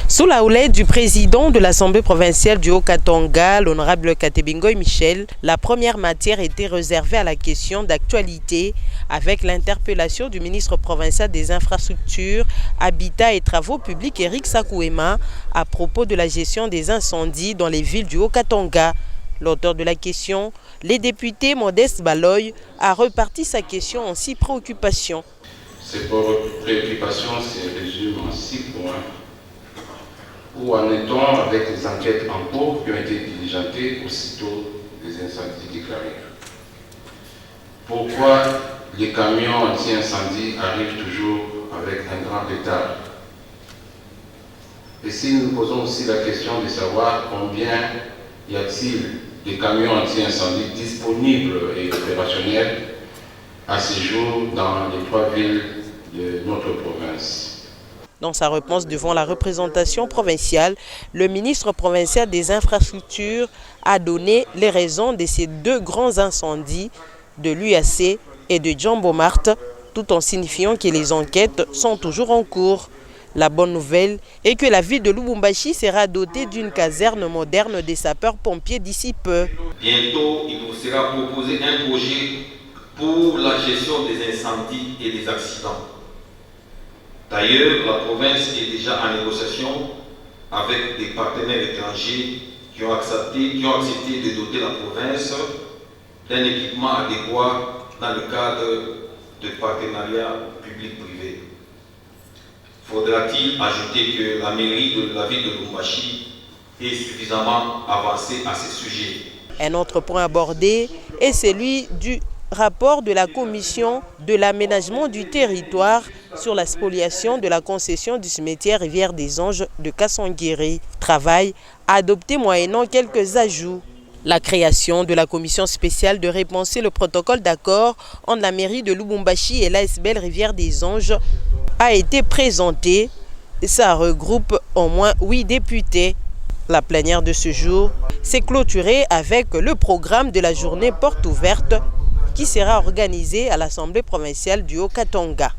Sous la houlette du président de l'Assemblée provinciale du Haut-Katanga, l'honorable Katebingoy Michel, la première matière était réservée à la question d'actualité avec l'interpellation du ministre provincial des Infrastructures, Habitat et Travaux publics Eric Sakouema à propos de la gestion des incendies dans les villes du Haut-Katanga. L'auteur de la question, les députés Modeste Baloy, a reparti sa question en 6 préoccupations. Ces préoccupations se résument en 6 points. Où en est-on avec les enquêtes en cours qui ont été diligentées aussitôt des incendies déclarés? Pourquoi les camions anti-incendie arrivent toujours avec un grand retard? Et si nous posons aussi la question de savoir combien y a-t-il de camions anti-incendie disponibles et opérationnels à ce jour dans les 3 villes de notre province? Dans sa réponse devant la représentation provinciale, le ministre provincial des Infrastructures a donné les raisons de ces 2 grands incendies de l'UAC et de Djambo Marthe, tout en signifiant que les enquêtes sont toujours en cours. La bonne nouvelle est que la ville de Lubumbashi sera dotée d'une caserne moderne des sapeurs-pompiers d'ici peu. Bientôt, il vous sera proposé un projet pour la gestion des incendies et des accidents. D'ailleurs, la province est déjà en négociation avec des partenaires étrangers qui ont accepté de doter la province d'un équipement adéquat dans le cadre de partenariats public-privé. Faudra-t-il ajouter que la mairie de la ville de Lubumbashi est suffisamment avancée à ce sujet? Un autre point abordé est celui du rapport de la commission de l'aménagement du territoire sur la spoliation de la concession du cimetière Rivière des Anges de Kassonguiri. Travail adopté moyennant quelques ajouts. La création de la commission spéciale de repenser le protocole d'accord entre la mairie de Lubumbashi et l'ASBL Rivière des Anges a été présentée. Ça regroupe au moins 8 députés. La plénière de ce jour s'est clôturée avec le programme de la journée porte ouverte qui sera organisée à l'Assemblée provinciale du Haut-Katanga.